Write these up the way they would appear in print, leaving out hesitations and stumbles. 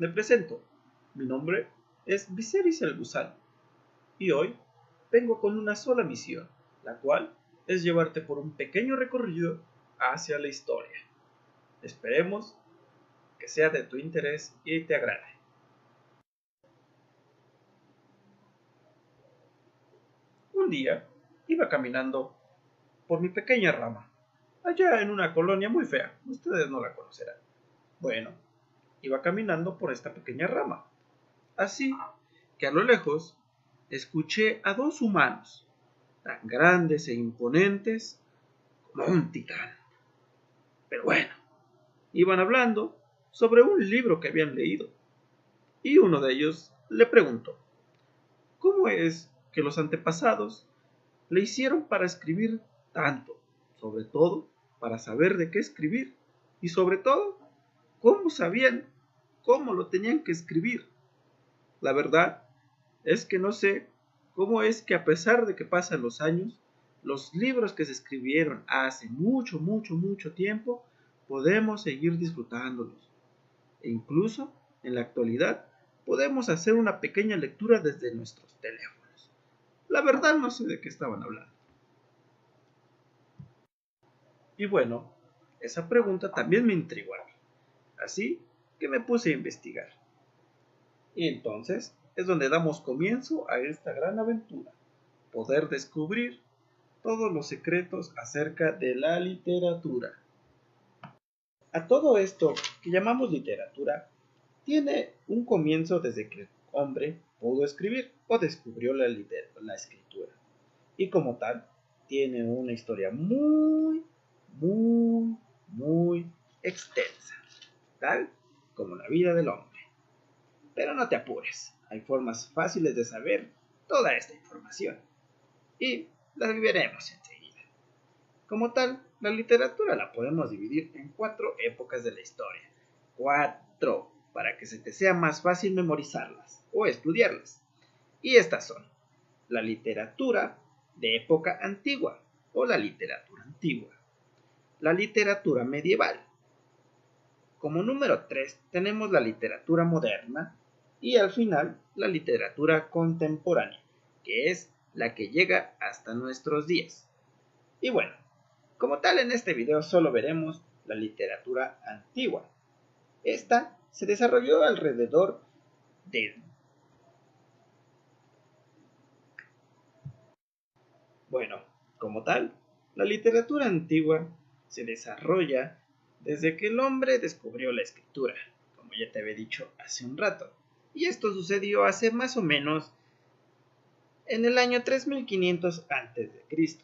Me presento. Mi nombre es Viserys el Gusano y hoy vengo con una sola misión, la cual es llevarte por un pequeño recorrido hacia la historia. Esperemos que sea de tu interés y te agrade. Un día iba caminando por mi pequeña rama, allá en una colonia muy fea, ustedes no la conocerán. Bueno, iba caminando por esta pequeña rama, así que a lo lejos escuché a dos humanos, tan grandes e imponentes como un titán. Pero bueno, iban hablando sobre un libro que habían leído, y uno de ellos le preguntó, ¿cómo es que los antepasados le hicieron para escribir tanto? Sobre todo, para saber de qué escribir, y sobre todo, ¿cómo sabían cómo lo tenían que escribir? La verdad es que no sé cómo es que a pesar de que pasan los años, los libros que se escribieron hace mucho, mucho, mucho tiempo, podemos seguir disfrutándolos. E incluso, en la actualidad, podemos hacer una pequeña lectura desde nuestros teléfonos. La verdad no sé de qué estaban hablando. Y bueno, esa pregunta también me intrigó a mí. Así que me puse a investigar. Y entonces es donde damos comienzo a esta gran aventura, poder descubrir todos los secretos acerca de la literatura. A todo esto que llamamos literatura, tiene un comienzo desde que el hombre pudo escribir o descubrió la escritura. Y como tal, tiene una historia muy, muy, muy extensa, tal como la vida del hombre. Pero no te apures, hay formas fáciles de saber toda esta información y las veremos enseguida. Como tal, la literatura la podemos dividir en 4 épocas de la historia. 4, para que se te sea más fácil memorizarlas o estudiarlas. Y estas son la literatura de época antigua o la literatura antigua, la literatura medieval. Como número 3 tenemos la literatura moderna y al final la literatura contemporánea, que es la que llega hasta nuestros días. Y bueno, como tal en este video solo veremos la literatura antigua. Esta se desarrolló alrededor de... Bueno, como tal, la literatura antigua se desarrolla desde que el hombre descubrió la escritura, como ya te había dicho hace un rato. Y esto sucedió hace más o menos en el año 3500 a.C.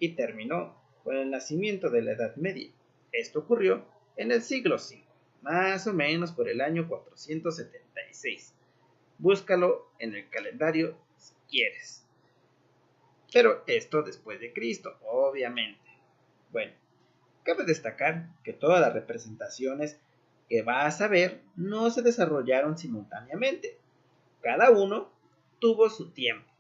y terminó con el nacimiento de la Edad Media. Esto ocurrió en el siglo V, más o menos por el año 476. Búscalo en el calendario si quieres. Pero esto después de Cristo, obviamente. Bueno, cabe destacar que todas las representaciones que vas a ver no se desarrollaron simultáneamente. Cada uno tuvo su tiempo.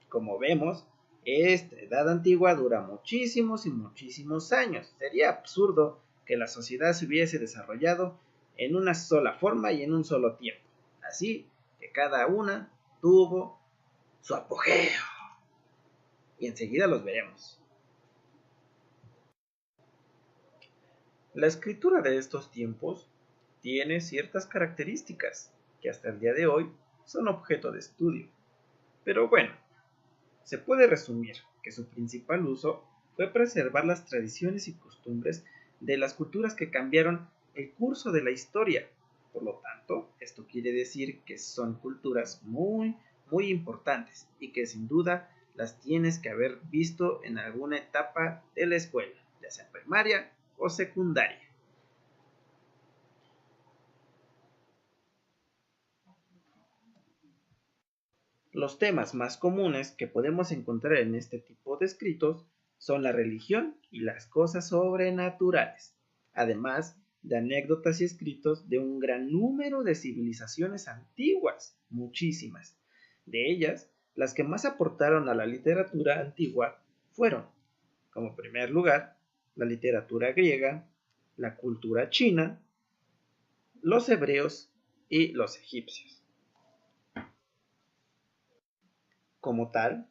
Como vemos, esta edad antigua dura muchísimos y muchísimos años. Sería absurdo que la sociedad se hubiese desarrollado en una sola forma y en un solo tiempo. Así que cada una tuvo su apogeo. Y enseguida los veremos. La escritura de estos tiempos tiene ciertas características que hasta el día de hoy son objeto de estudio. Pero bueno, se puede resumir que su principal uso fue preservar las tradiciones y costumbres de las culturas que cambiaron el curso de la historia. Por lo tanto, esto quiere decir que son culturas muy, muy importantes y que sin duda las tienes que haber visto en alguna etapa de la escuela, ya sea primaria o secundaria. Los temas más comunes que podemos encontrar en este tipo de escritos son la religión y las cosas sobrenaturales, además de anécdotas y escritos de un gran número de civilizaciones antiguas, muchísimas. De ellas, las que más aportaron a la literatura antigua fueron, como primer lugar, la literatura griega, la cultura china, los hebreos y los egipcios. Como tal,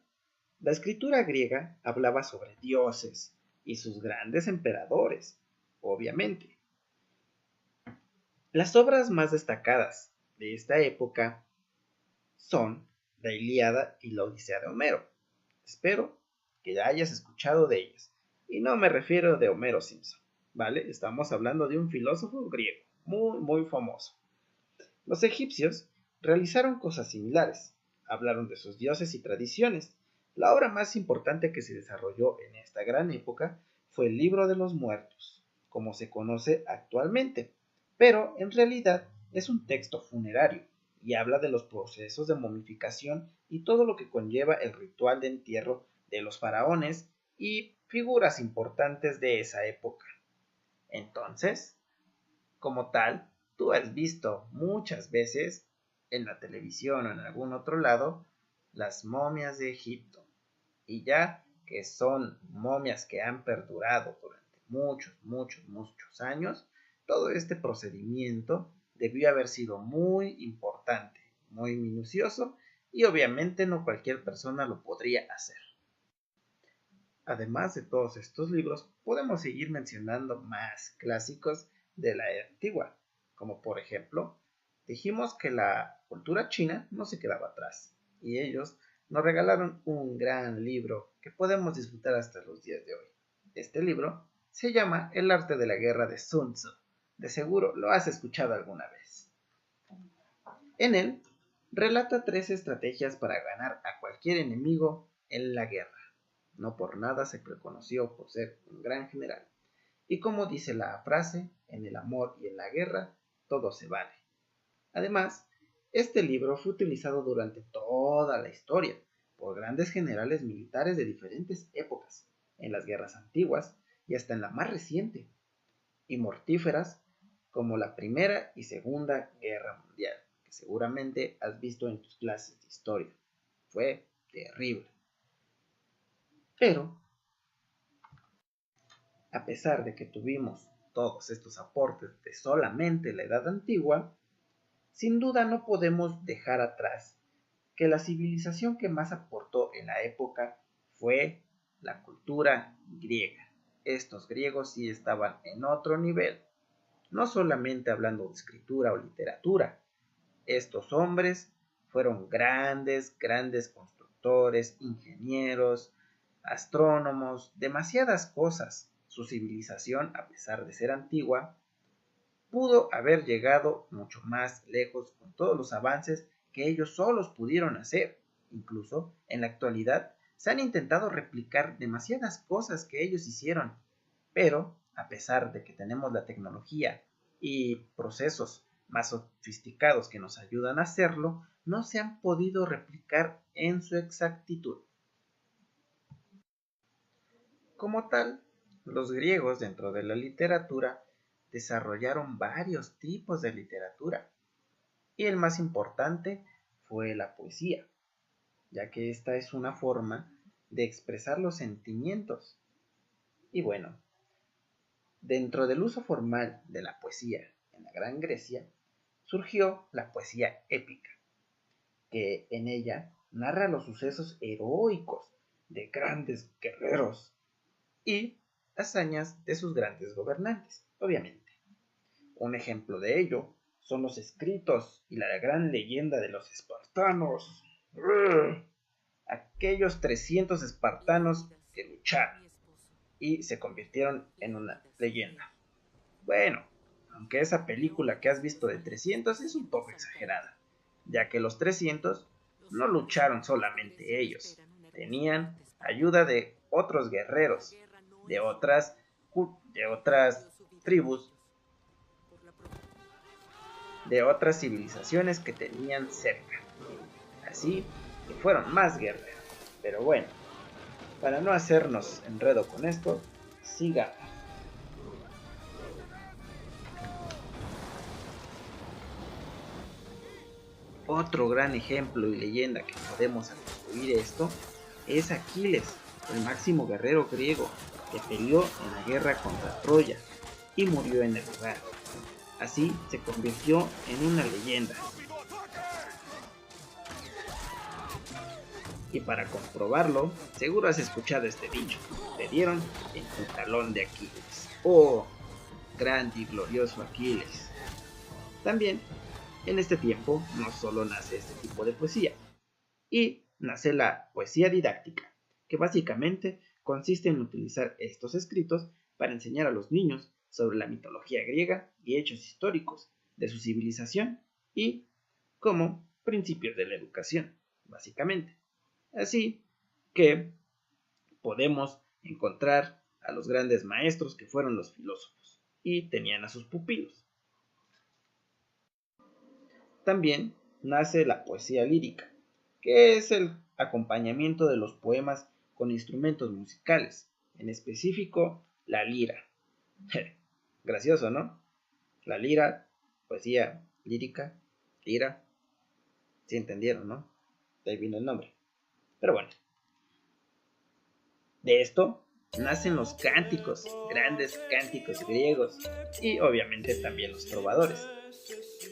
la escritura griega hablaba sobre dioses y sus grandes emperadores, obviamente. Las obras más destacadas de esta época son la Ilíada y la Odisea de Homero. Espero que ya hayas escuchado de ellas. Y no me refiero de Homero Simpson, ¿vale? Estamos hablando de un filósofo griego, muy famoso. Los egipcios realizaron cosas similares. Hablaron de sus dioses y tradiciones. La obra más importante que se desarrolló en esta gran época fue el Libro de los Muertos, como se conoce actualmente, pero en realidad es un texto funerario y habla de los procesos de momificación y todo lo que conlleva el ritual de entierro de los faraones y figuras importantes de esa época. Entonces, como tal, tú has visto muchas veces en la televisión o en algún otro lado las momias de Egipto, y ya que son momias que han perdurado durante muchos años, todo este procedimiento debió haber sido muy importante, muy minucioso, y obviamente no cualquier persona lo podría hacer. Además de todos estos libros, podemos seguir mencionando más clásicos de la era antigua, como por ejemplo, dijimos que la cultura china no se quedaba atrás, y ellos nos regalaron un gran libro que podemos disfrutar hasta los días de hoy. Este libro se llama El arte de la guerra de Sun Tzu. De seguro lo has escuchado alguna vez. En él relata 3 estrategias para ganar a cualquier enemigo en la guerra. No por nada se reconoció por ser un gran general. Y como dice la frase, en el amor y en la guerra, todo se vale. Además, este libro fue utilizado durante toda la historia por grandes generales militares de diferentes épocas, en las guerras antiguas y hasta en la más reciente, y mortíferas como la Primera y Segunda Guerra Mundial, que seguramente has visto en tus clases de historia. Fue terrible. Pero, a pesar de que tuvimos todos estos aportes de solamente la Edad Antigua, sin duda no podemos dejar atrás que la civilización que más aportó en la época fue la cultura griega. Estos griegos sí estaban en otro nivel, no solamente hablando de escritura o literatura. Estos hombres fueron grandes constructores, ingenieros, astrónomos, demasiadas cosas. Su civilización, a pesar de ser antigua, pudo haber llegado mucho más lejos con todos los avances que ellos solos pudieron hacer. Incluso, en la actualidad, se han intentado replicar demasiadas cosas que ellos hicieron, pero, a pesar de que tenemos la tecnología y procesos más sofisticados que nos ayudan a hacerlo, no se han podido replicar en su exactitud. Como tal, los griegos dentro de la literatura desarrollaron varios tipos de literatura, y el más importante fue la poesía, ya que esta es una forma de expresar los sentimientos. Y bueno, dentro del uso formal de la poesía en la Gran Grecia, surgió la poesía épica, que en ella narra los sucesos heroicos de grandes guerreros y hazañas de sus grandes gobernantes, obviamente. Un ejemplo de ello son los escritos y la gran leyenda de los espartanos. Aquellos 300 espartanos que lucharon y se convirtieron en una leyenda. Bueno, aunque esa película que has visto de 300 es un poco exagerada, ya que los 300 no lucharon solamente ellos, tenían ayuda de otros guerreros, de otras tribus, de otras civilizaciones que tenían cerca. Así que fueron más guerreros. Pero bueno, para no hacernos enredo con esto, sigamos. Otro gran ejemplo y leyenda que podemos atribuir esto es Aquiles, el máximo guerrero griego que peleó en la guerra contra Troya y murió en el lugar. Así se convirtió en una leyenda. Y para comprobarlo, seguro has escuchado este dicho: te dieron en tu talón de Aquiles. ¡Oh, grande y glorioso Aquiles! También, en este tiempo, no solo nace este tipo de poesía, y nace la poesía didáctica, que básicamente consiste en utilizar estos escritos para enseñar a los niños sobre la mitología griega y hechos históricos de su civilización y como principios de la educación, básicamente. Así que podemos encontrar a los grandes maestros que fueron los filósofos y tenían a sus pupilos. También nace la poesía lírica, que es el acompañamiento de los poemas con instrumentos musicales, en específico la lira. Gracioso, ¿no? La lira, poesía lírica, lira, sí entendieron, ¿no? De ahí vino el nombre. Pero bueno, de esto nacen los cánticos, grandes cánticos griegos, y obviamente también los trovadores.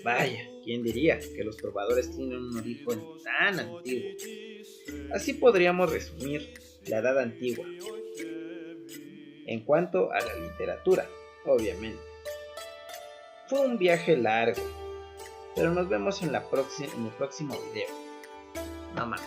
Vaya, ¿quién diría que los trovadores tienen un origen tan antiguo? Así podríamos resumir la Edad Antigua. En cuanto a la literatura, obviamente. Fue un viaje largo, pero nos vemos en el próximo video. No más.